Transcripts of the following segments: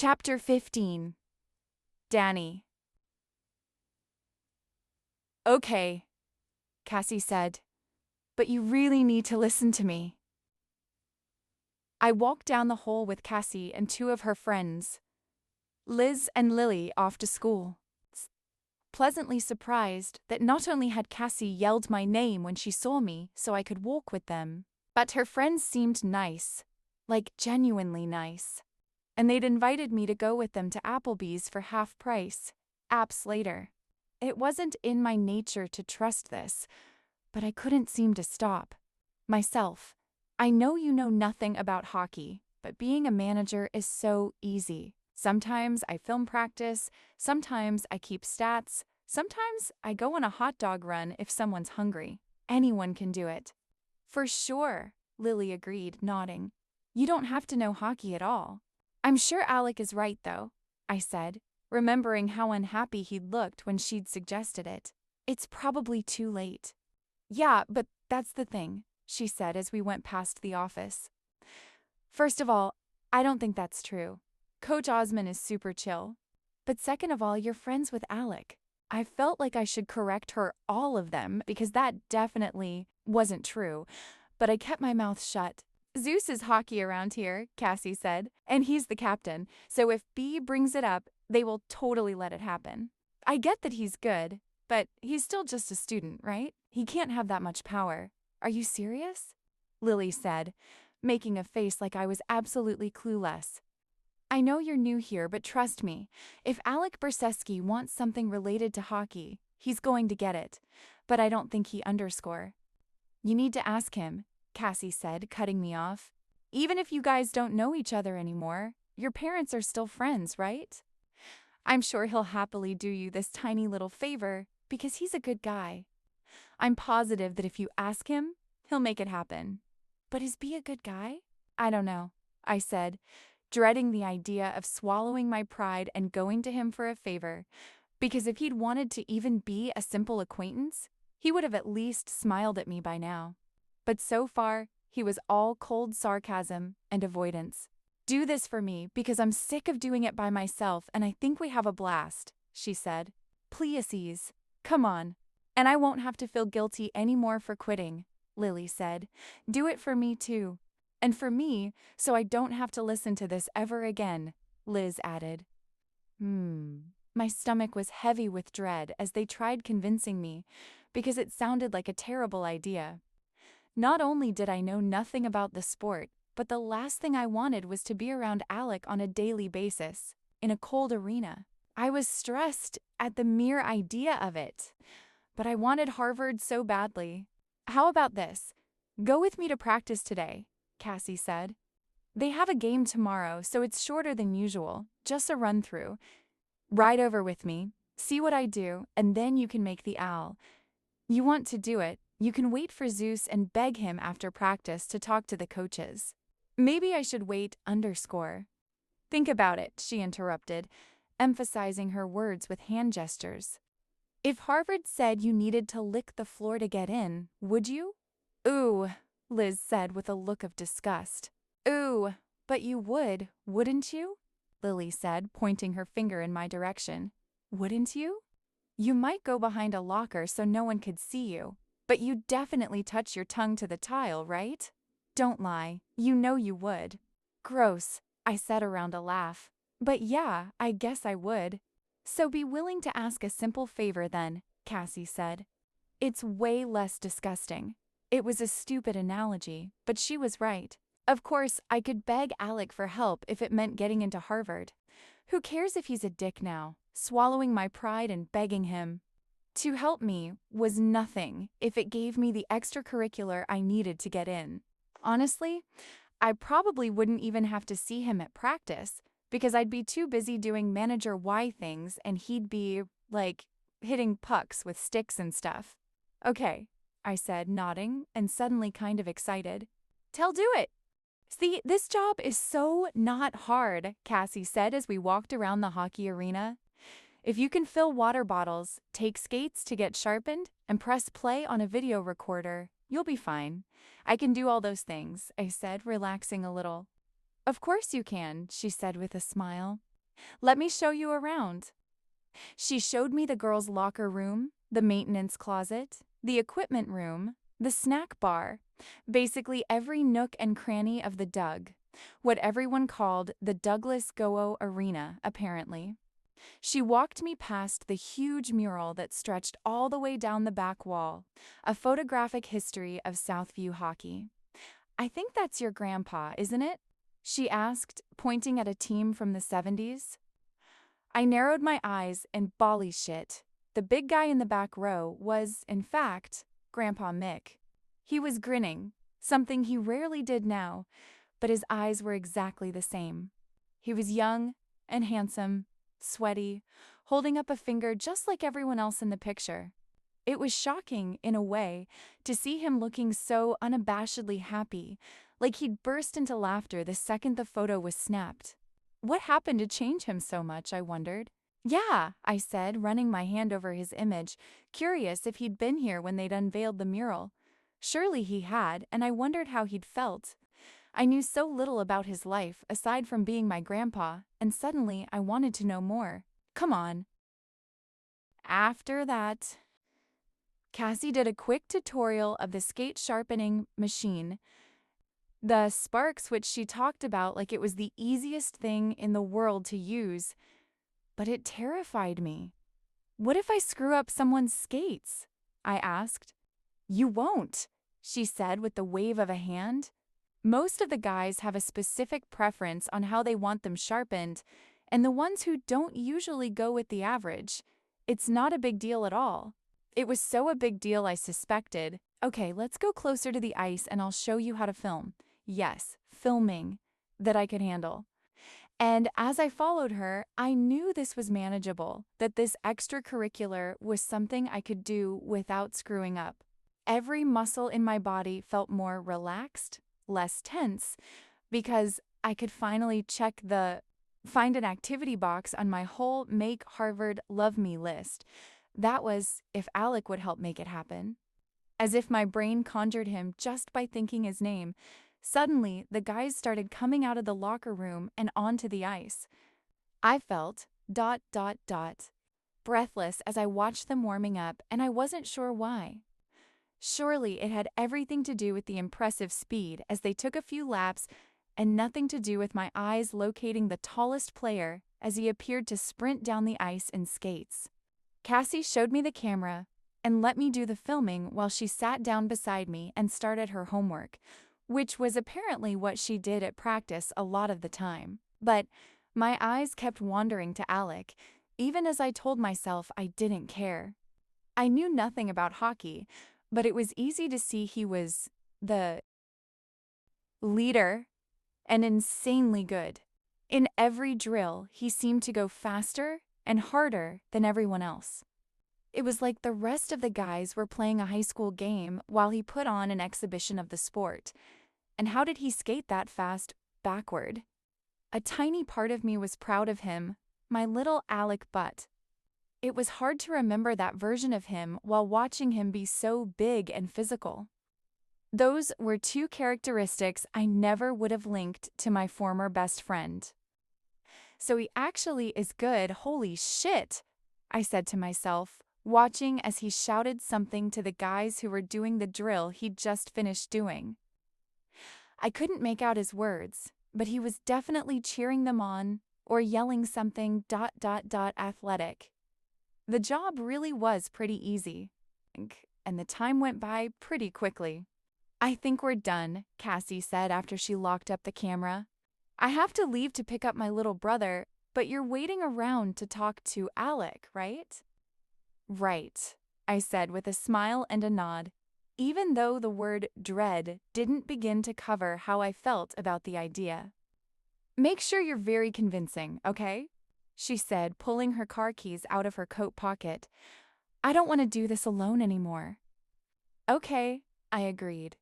Chapter 15. Danny. Okay, Cassie said, but you really need to listen to me. I walked down the hall with Cassie and two of her friends, Liz and Lily, off to school. Pleasantly surprised that not only had Cassie yelled my name when she saw me so I could walk with them, but her friends seemed nice, like genuinely nice. And they'd invited me to go with them to Applebee's for half price, apps later. It wasn't in my nature to trust this, but I couldn't seem to stop. Myself, I know you know nothing about hockey, but being a manager is so easy. Sometimes I film practice, sometimes I keep stats, sometimes I go on a hot dog run if someone's hungry. Anyone can do it. For sure, Lily agreed, nodding. You don't have to know hockey at all. I'm sure Alec is right, though, I said, remembering how unhappy he'd looked when she'd suggested it. It's probably too late. Yeah, but that's the thing, she said as we went past the office. First of all, I don't think that's true. Coach Osman is super chill. But second of all, you're friends with Alec. I felt like I should correct her all of them because that definitely wasn't true, but I kept my mouth shut. Zeus is hockey around here, Cassie said, and he's the captain, so if B brings it up, they will totally let it happen. I get that he's good, but he's still just a student, right? He can't have that much power. Are you serious? Lily said, making a face like I was absolutely clueless. I know you're new here, but trust me, if Alec Berseski wants something related to hockey, he's going to get it, but I don't think he underscore. You need to ask him, Cassie said, cutting me off. Even if you guys don't know each other anymore, your parents are still friends, right? I'm sure he'll happily do you this tiny little favor because he's a good guy. I'm positive that if you ask him, he'll make it happen. But is B a good guy? I don't know, I said, dreading the idea of swallowing my pride and going to him for a favor, because if he'd wanted to even be a simple acquaintance, he would have at least smiled at me by now. But so far, he was all cold sarcasm and avoidance. Do this for me because I'm sick of doing it by myself and I think we have a blast, she said. Please, come on. And I won't have to feel guilty anymore for quitting, Lily said. Do it for me too. And for me, so I don't have to listen to this ever again, Liz added. My stomach was heavy with dread as they tried convincing me, because it sounded like a terrible idea. Not only did I know nothing about the sport, but the last thing I wanted was to be around Alec on a daily basis, in a cold arena. I was stressed at the mere idea of it, but I wanted Harvard so badly. How about this? Go with me to practice today, Cassie said. They have a game tomorrow, so it's shorter than usual, just a run-through. Ride over with me, see what I do, and then you can make the owl. You want to do it, you can wait for Zeus and beg him after practice to talk to the coaches. Maybe I should wait underscore. Think about it, she interrupted, emphasizing her words with hand gestures. If Harvard said you needed to lick the floor to get in, would you? Ooh, Liz said with a look of disgust. Ooh, but you would, wouldn't you? Lily said, pointing her finger in my direction. Wouldn't you? You might go behind a locker so no one could see you, but you'd definitely touch your tongue to the tile, right? Don't lie, you know you would. Gross, I said around a laugh. But yeah, I guess I would. So be willing to ask a simple favor then, Cassie said. It's way less disgusting. It was a stupid analogy, but she was right. Of course, I could beg Alec for help if it meant getting into Harvard. Who cares if he's a dick now, swallowing my pride and begging him? To help me was nothing if it gave me the extracurricular I needed to get in. Honestly, I probably wouldn't even have to see him at practice because I'd be too busy doing manager Y things and he'd be, like, hitting pucks with sticks and stuff. Okay, I said, nodding and suddenly kind of excited. Tell do it! See, this job is so not hard, Cassie said as we walked around the hockey arena. If you can fill water bottles, take skates to get sharpened, and press play on a video recorder, you'll be fine. I can do all those things, I said, relaxing a little. Of course you can, she said with a smile. Let me show you around. She showed me the girls' locker room, the maintenance closet, the equipment room, the snack bar, basically every nook and cranny of the Doug, what everyone called the Douglas Goa Arena, apparently. She walked me past the huge mural that stretched all the way down the back wall, a photographic history of Southview hockey. I think that's your grandpa, isn't it? She asked, pointing at a team from the 70s. I narrowed my eyes and bally shit. The big guy in the back row was, in fact, Grandpa Mick. He was grinning, something he rarely did now, but his eyes were exactly the same. He was young and handsome, sweaty, holding up a finger just like everyone else in the picture. It was shocking, in a way, to see him looking so unabashedly happy, like he'd burst into laughter the second the photo was snapped. What happened to change him so much, I wondered. Yeah, I said, running my hand over his image, curious if he'd been here when they'd unveiled the mural. Surely he had, and I wondered how he'd felt. I knew so little about his life, aside from being my grandpa, and suddenly I wanted to know more. Come on. After that, Cassie did a quick tutorial of the skate sharpening machine, the sparks which she talked about like it was the easiest thing in the world to use. But it terrified me. What if I screw up someone's skates? I asked. You won't, she said with the wave of a hand. Most of the guys have a specific preference on how they want them sharpened, and the ones who don't usually go with the average. It's not a big deal at all. It was so a big deal I suspected. Okay, let's go closer to the ice and I'll show you how to film. Yes, filming, that I could handle. And as I followed her, I knew this was manageable, that this extracurricular was something I could do without screwing up. Every muscle in my body felt more relaxed, less tense, because I could finally find an activity box on my whole Make Harvard Love Me list. That was if Alec would help make it happen. As if my brain conjured him just by thinking his name, suddenly the guys started coming out of the locker room and onto the ice. I felt ... breathless as I watched them warming up, and I wasn't sure why. Surely it had everything to do with the impressive speed as they took a few laps, and nothing to do with my eyes locating the tallest player as he appeared to sprint down the ice in skates. Cassie showed me the camera and let me do the filming while she sat down beside me and started her homework, which was apparently what she did at practice a lot of the time. But my eyes kept wandering to Alec, even as I told myself I didn't care. I knew nothing about hockey, but it was easy to see he was the leader and insanely good. In every drill, he seemed to go faster and harder than everyone else. It was like the rest of the guys were playing a high school game while he put on an exhibition of the sport. And how did he skate that fast backward? A tiny part of me was proud of him, my little Alec butt. It was hard to remember that version of him while watching him be so big and physical. Those were two characteristics I never would have linked to my former best friend. So he actually is good, holy shit, I said to myself, watching as he shouted something to the guys who were doing the drill he'd just finished doing. I couldn't make out his words, but he was definitely cheering them on or yelling something ... athletic. The job really was pretty easy, and the time went by pretty quickly. I think we're done, Cassie said after she locked up the camera. I have to leave to pick up my little brother, but you're waiting around to talk to Alec, right? Right, I said with a smile and a nod, even though the word dread didn't begin to cover how I felt about the idea. Make sure you're very convincing, okay? She said, pulling her car keys out of her coat pocket. I don't want to do this alone anymore. Okay, I agreed.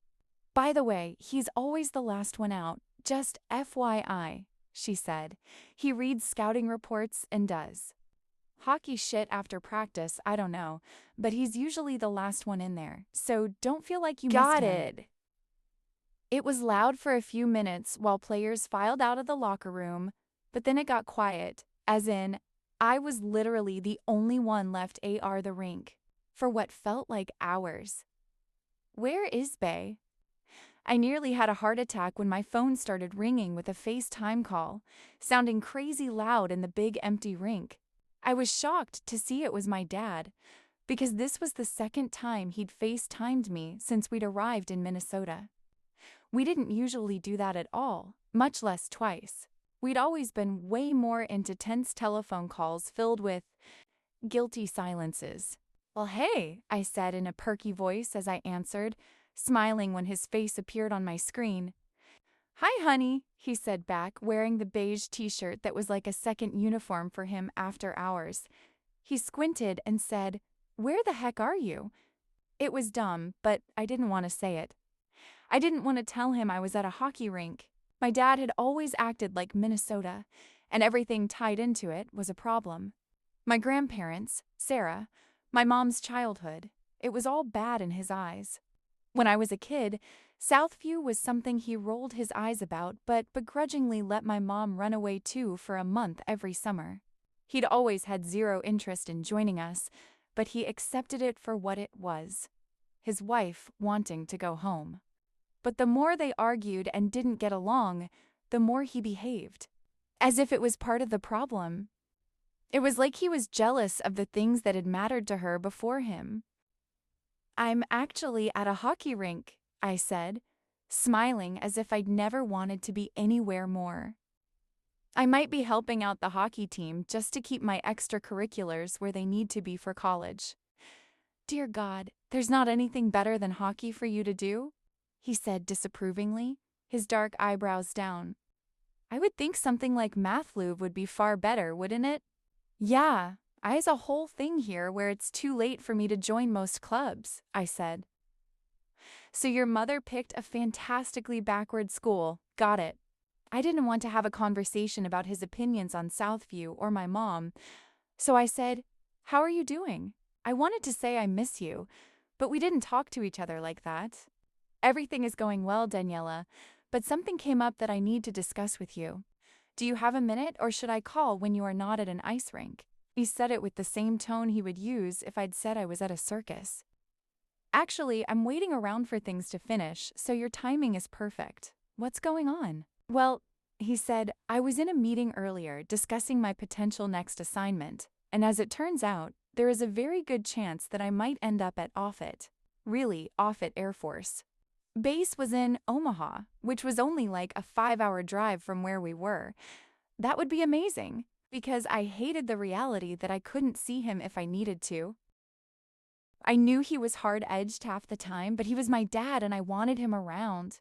By the way, he's always the last one out, just FYI, she said. He reads scouting reports and does hockey shit after practice, I don't know, but he's usually the last one in there, so don't feel like you missed him. Got it. It was loud for a few minutes while players filed out of the locker room, but then it got quiet, As in, I was literally the only one left AR the rink for what felt like hours. Where is Bay? I nearly had a heart attack when my phone started ringing with a FaceTime call, sounding crazy loud in the big empty rink. I was shocked to see it was my dad, because this was the second time he'd FaceTimed me since we'd arrived in Minnesota. We didn't usually do that at all, much less twice. We'd always been way more into tense telephone calls filled with guilty silences. "Well, hey," I said in a perky voice as I answered, smiling when his face appeared on my screen. "Hi, honey," he said back, wearing the beige t-shirt that was like a second uniform for him after hours. He squinted and said, "Where the heck are you?" It was dumb, but I didn't want to say it. I didn't want to tell him I was at a hockey rink. My dad had always acted like Minnesota, and everything tied into it was a problem. My grandparents, Sarah, my mom's childhood, it was all bad in his eyes. When I was a kid, Southview was something he rolled his eyes about but begrudgingly let my mom run away to for a month every summer. He'd always had zero interest in joining us, but he accepted it for what it was: his wife wanting to go home. But the more they argued and didn't get along, the more he behaved, as if it was part of the problem. It was like he was jealous of the things that had mattered to her before him. "I'm actually at a hockey rink," I said, smiling as if I'd never wanted to be anywhere more. I might be helping out the hockey team just to keep my extracurriculars where they need to be for college. "Dear God, there's not anything better than hockey for you to do?" he said disapprovingly, his dark eyebrows down. "I would think something like Mathlube would be far better, wouldn't it?" "Yeah, I's a whole thing here where it's too late for me to join most clubs," I said. "So your mother picked a fantastically backward school. Got it." I didn't want to have a conversation about his opinions on Southview or my mom, so I said, "How are you doing? I wanted to say I miss you, but we didn't talk to each other like that." "Everything is going well, Daniela, but something came up that I need to discuss with you. Do you have a minute, or should I call when you are not at an ice rink?" He said it with the same tone he would use if I'd said I was at a circus. "Actually, I'm waiting around for things to finish, so your timing is perfect. What's going on?" "Well," he said, "I was in a meeting earlier discussing my potential next assignment, and as it turns out, there is a very good chance that I might end up at Offutt. Really, Offutt Air Force. Base was in Omaha, which was only like a 5-hour drive from where we were. That would be amazing, because I hated the reality that I couldn't see him if I needed to. I knew he was hard-edged half the time, but he was my dad and I wanted him around.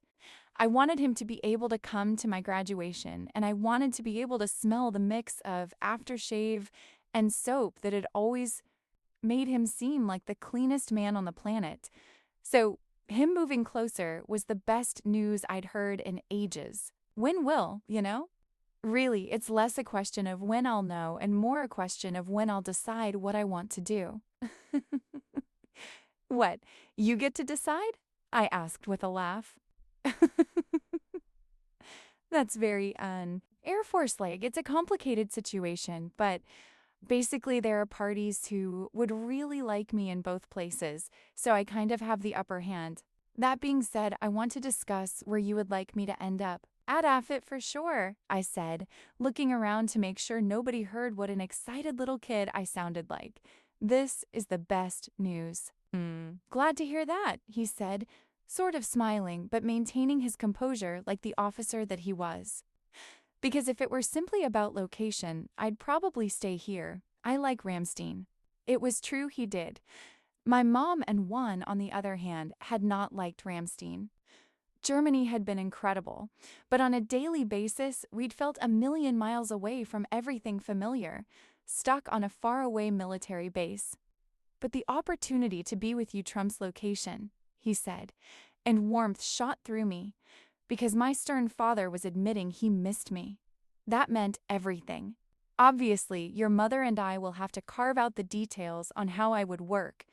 I wanted him to be able to come to my graduation, and I wanted to be able to smell the mix of aftershave and soap that had always made him seem like the cleanest man on the planet. So him moving closer was the best news I'd heard in ages. When will, you know? Really, it's less a question of when I'll know and more a question of when I'll decide what I want to do. "What, you get to decide?" I asked with a laugh. That's very, Air Force-like. It's a complicated situation, but basically there are parties who would really like me in both places, so I kind of have the upper hand. That being said, I want to discuss where you would like me to end up. "At Affit for sure," I said, looking around to make sure nobody heard what an excited little kid I sounded like. "This is the best news." "Glad to hear that," he said, sort of smiling but maintaining his composure like the officer that he was. Because if it were simply about location, I'd probably stay here. I like Ramstein. It was true he did. My mom and Juan, on the other hand, had not liked Ramstein. Germany had been incredible, but on a daily basis, we'd felt a million miles away from everything familiar, stuck on a faraway military base. "But the opportunity to be with you trumps location," he said, and warmth shot through me, because my stern father was admitting he missed me. That meant everything. "Obviously, your mother and I will have to carve out the details on how I would work,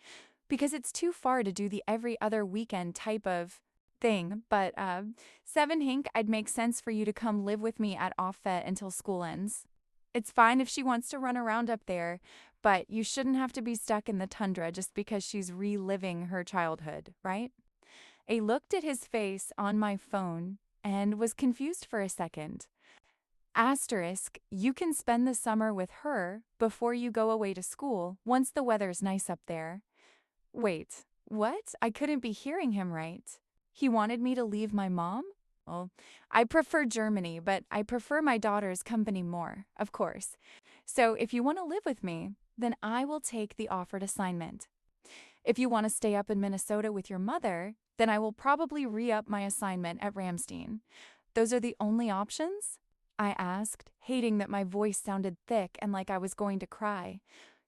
because it's too far to do the every other weekend type of thing, but, 7 Hink, I'd make sense for you to come live with me at Offutt until school ends." It's fine if she wants to run around up there, but you shouldn't have to be stuck in the tundra just because she's reliving her childhood, right? I looked at his face on my phone and was confused for a second. Asterisk, you can spend the summer with her before you go away to school once the weather's nice up there. Wait, what? I couldn't be hearing him right. He wanted me to leave my mom? Well, I prefer Germany, but I prefer my daughter's company more, of course. So if you want to live with me, then I will take the offered assignment. If you want to stay up in Minnesota with your mother, then I will probably re-up my assignment at Ramstein. Those are the only options? I asked, hating that my voice sounded thick and like I was going to cry.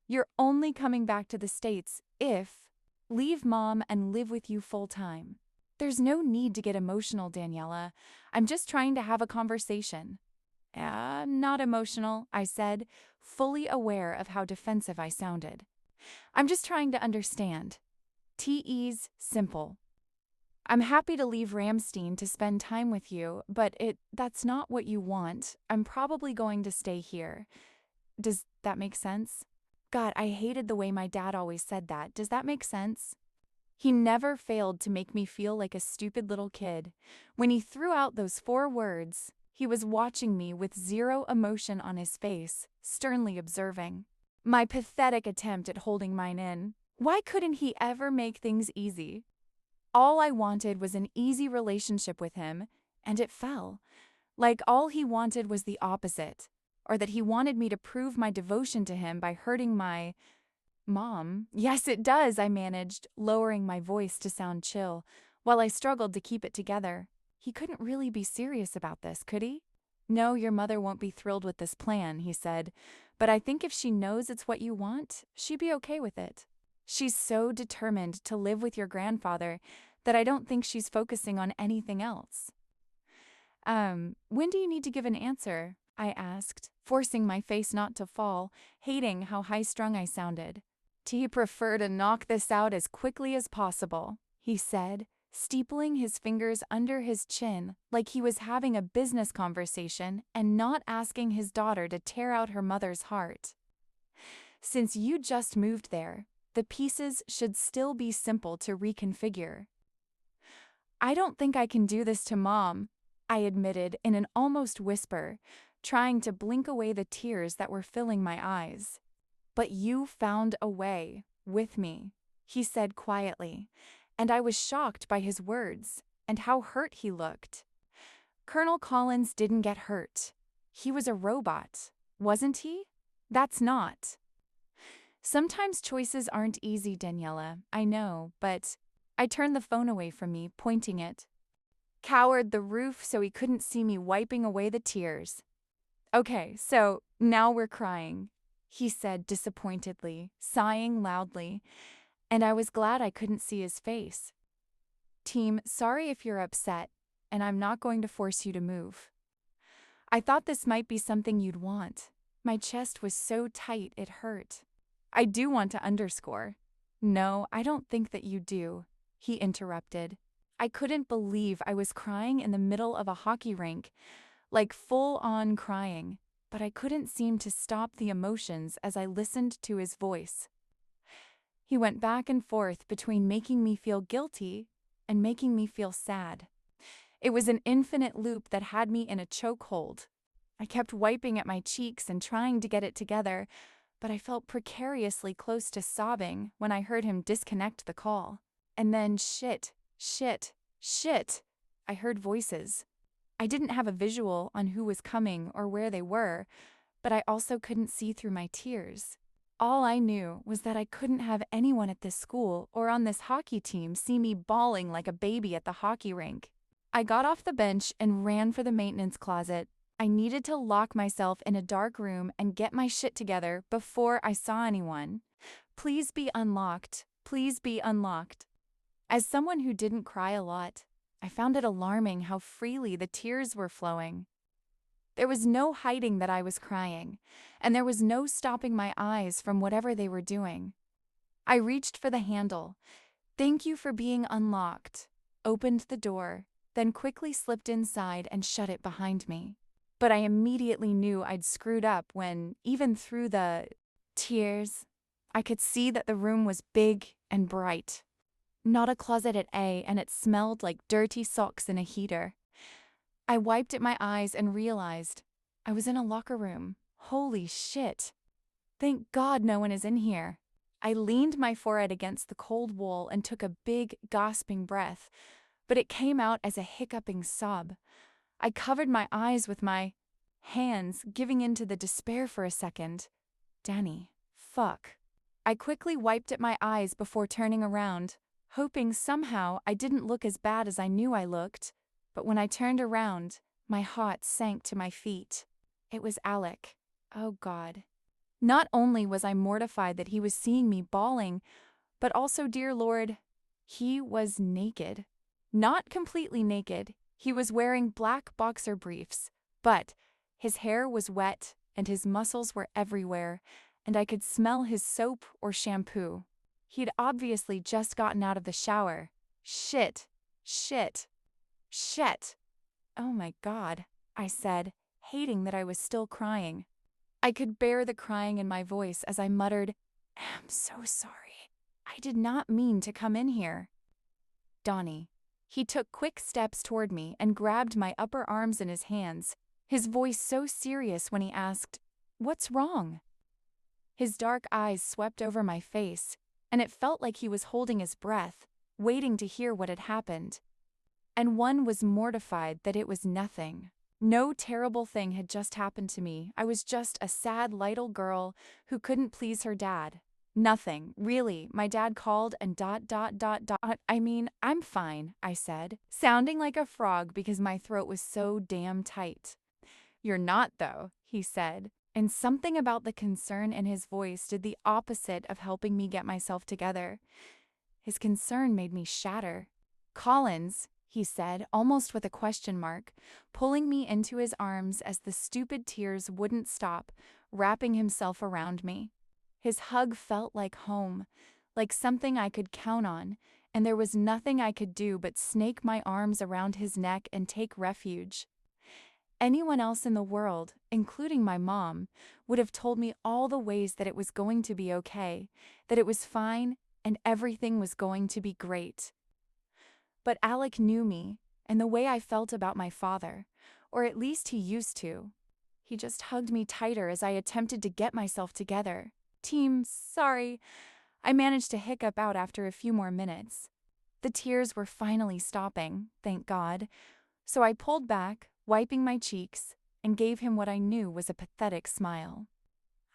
You're only coming back to the States if leave mom and live with you full time. There's no need to get emotional, Daniela. I'm just trying to have a conversation. Not emotional, I said, fully aware of how defensive I sounded. I'm just trying to understand. TE's simple. I'm happy to leave Ramstein to spend time with you, but that's not what you want. I'm probably going to stay here. Does that make sense? God, I hated the way my dad always said that. Does that make sense? He never failed to make me feel like a stupid little kid. When he threw out those 4 words, he was watching me with zero emotion on his face, sternly observing. My pathetic attempt at holding mine in. Why couldn't he ever make things easy? All I wanted was an easy relationship with him, and it fell. Like all he wanted was the opposite, or that he wanted me to prove my devotion to him by hurting my mom. Yes, it does, I managed, lowering my voice to sound chill, while I struggled to keep it together. He couldn't really be serious about this, could he? No, your mother won't be thrilled with this plan, he said, but I think if she knows it's what you want, she'd be okay with it. She's so determined to live with your grandfather that I don't think she's focusing on anything else. When do you need to give an answer? I asked, forcing my face not to fall, hating how high-strung I sounded. T prefer to knock this out as quickly as possible, he said, steepling his fingers under his chin like he was having a business conversation and not asking his daughter to tear out her mother's heart. Since you just moved there, the pieces should still be simple to reconfigure. I don't think I can do this to Mom, I admitted in an almost whisper, trying to blink away the tears that were filling my eyes. But you found a way, with me, he said quietly, and I was shocked by his words and how hurt he looked. Colonel Collins didn't get hurt. He was a robot, wasn't he? That's not. Sometimes choices aren't easy, Daniela, I know, but I turned the phone away from me, pointing it. Cowered the roof so he couldn't see me wiping away the tears. Okay, so now we're crying, he said disappointedly, sighing loudly, and I was glad I couldn't see his face. Team, sorry if you're upset, and I'm not going to force you to move. I thought this might be something you'd want. My chest was so tight it hurt. I do want to underscore. No, I don't think that you do, he interrupted. I couldn't believe I was crying in the middle of a hockey rink, like full-on crying, but I couldn't seem to stop the emotions as I listened to his voice. He went back and forth between making me feel guilty and making me feel sad. It was an infinite loop that had me in a chokehold. I kept wiping at my cheeks and trying to get it together, but I felt precariously close to sobbing when I heard him disconnect the call. And then shit, I heard voices. I didn't have a visual on who was coming or where they were, but I also couldn't see through my tears. All I knew was that I couldn't have anyone at this school or on this hockey team see me bawling like a baby at the hockey rink. I got off the bench and ran for the maintenance closet. I needed to lock myself in a dark room and get my shit together before I saw anyone. Please be unlocked. Please be unlocked. As someone who didn't cry a lot, I found it alarming how freely the tears were flowing. There was no hiding that I was crying, and there was no stopping my eyes from whatever they were doing. I reached for the handle. Thank you for being unlocked. Opened the door, then quickly slipped inside and shut it behind me. But I immediately knew I'd screwed up when, even through the tears, I could see that the room was big and bright. Not a closet at A, and it smelled like dirty socks in a heater. I wiped at my eyes and realized I was in a locker room. Holy shit. Thank God no one is in here. I leaned my forehead against the cold wall and took a big, gasping breath, but it came out as a hiccuping sob. I covered my eyes with my hands, giving in to the despair for a second. Danny, fuck. I quickly wiped at my eyes before turning around, hoping somehow I didn't look as bad as I knew I looked. But when I turned around, my heart sank to my feet. It was Alec. Oh God. Not only was I mortified that he was seeing me bawling, but also, dear Lord, he was naked. Not completely naked. He was wearing black boxer briefs, but his hair was wet and his muscles were everywhere, and I could smell his soap or shampoo. He'd obviously just gotten out of the shower. Shit. Shit. Shit. Oh my God, I said, hating that I was still crying. I could bear the crying in my voice as I muttered, "I'm so sorry. I did not mean to come in here." Donnie. He took quick steps toward me and grabbed my upper arms in his hands, his voice so serious when he asked, "What's wrong?" His dark eyes swept over my face, and it felt like he was holding his breath, waiting to hear what had happened. And one was mortified that it was nothing. No terrible thing had just happened to me. I was just a sad little girl who couldn't please her dad. Nothing, really. My dad called and ... I mean, I'm fine, I said, sounding like a frog because my throat was so damn tight. You're not, though, he said, and something about the concern in his voice did the opposite of helping me get myself together. His concern made me shatter. Collins, he said, almost with a question mark, pulling me into his arms as the stupid tears wouldn't stop, wrapping himself around me. His hug felt like home, like something I could count on, and there was nothing I could do but snake my arms around his neck and take refuge. Anyone else in the world, including my mom, would have told me all the ways that it was going to be okay, that it was fine, and everything was going to be great. But Alec knew me and the way I felt about my father, or at least he used to. He just hugged me tighter as I attempted to get myself together. Team, sorry. I managed to hiccup out after a few more minutes. The tears were finally stopping, thank God, so I pulled back, wiping my cheeks, and gave him what I knew was a pathetic smile.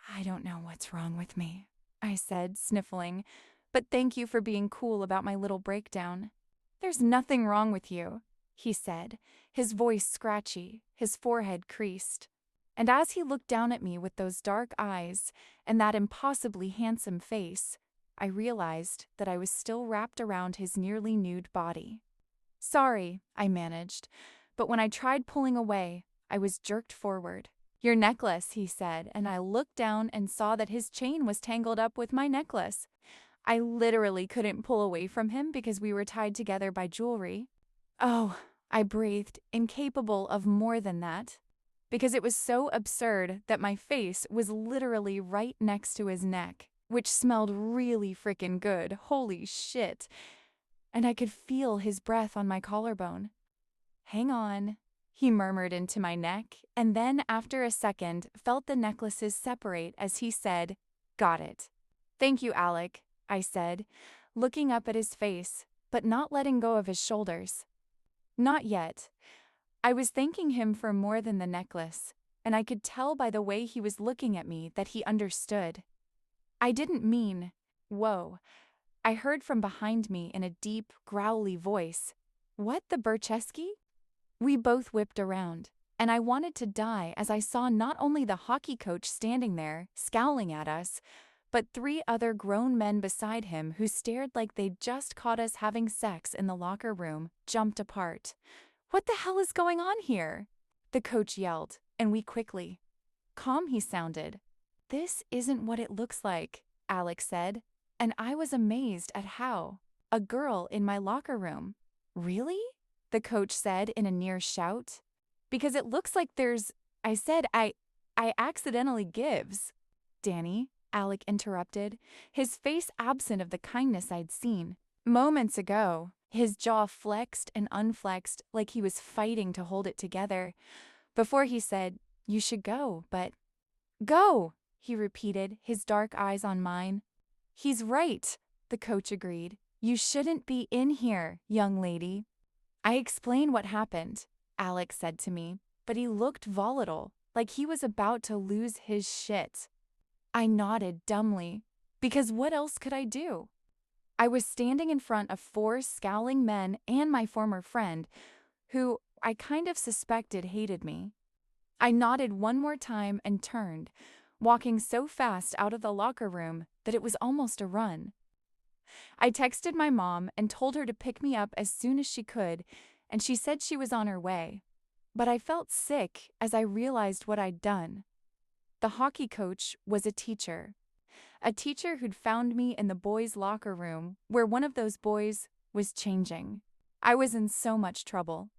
"I don't know what's wrong with me," I said, sniffling, "but thank you for being cool about my little breakdown." "There's nothing wrong with you," he said, his voice scratchy, his forehead creased. And as he looked down at me with those dark eyes and that impossibly handsome face, I realized that I was still wrapped around his nearly nude body. "Sorry," I managed, but when I tried pulling away, I was jerked forward. "Your necklace," he said, and I looked down and saw that his chain was tangled up with my necklace. I literally couldn't pull away from him because we were tied together by jewelry. "Oh," I breathed, incapable of more than that, because it was so absurd that my face was literally right next to his neck, which smelled really frickin' good, holy shit, and I could feel his breath on my collarbone. "Hang on," he murmured into my neck, and then after a second felt the necklaces separate as he said, "Got it." "Thank you, Alec," I said, looking up at his face, but not letting go of his shoulders. Not yet. I was thanking him for more than the necklace, and I could tell by the way he was looking at me that he understood. I didn't mean, "Whoa." I heard from behind me in a deep, growly voice, "What, the Burcheski?" We both whipped around, and I wanted to die as I saw not only the hockey coach standing there, scowling at us, but 3 other grown men beside him who stared like they'd just caught us having sex in the locker room, jumped apart. "What the hell is going on here?" the coach yelled, and we quickly. Calm he sounded. "This isn't what it looks like," Alex said, and I was amazed at how. A girl in my locker room. "Really?" the coach said in a near shout. "Because it looks like there's I said I accidentally gives. Danny, Alec interrupted, his face absent of the kindness I'd seen. Moments ago, his jaw flexed and unflexed like he was fighting to hold it together. Before he said, "You should go, but—" "Go," he repeated, his dark eyes on mine. "He's right," the coach agreed. "You shouldn't be in here, young lady." I explained what happened, Alex said to me, but he looked volatile, like he was about to lose his shit. I nodded dumbly, because what else could I do? I was standing in front of 4 scowling men and my former friend, who I kind of suspected hated me. I nodded one more time and turned, walking so fast out of the locker room that it was almost a run. I texted my mom and told her to pick me up as soon as she could, and she said she was on her way. But I felt sick as I realized what I'd done. The hockey coach was a teacher who'd found me in the boys' locker room where one of those boys was changing. I was in so much trouble.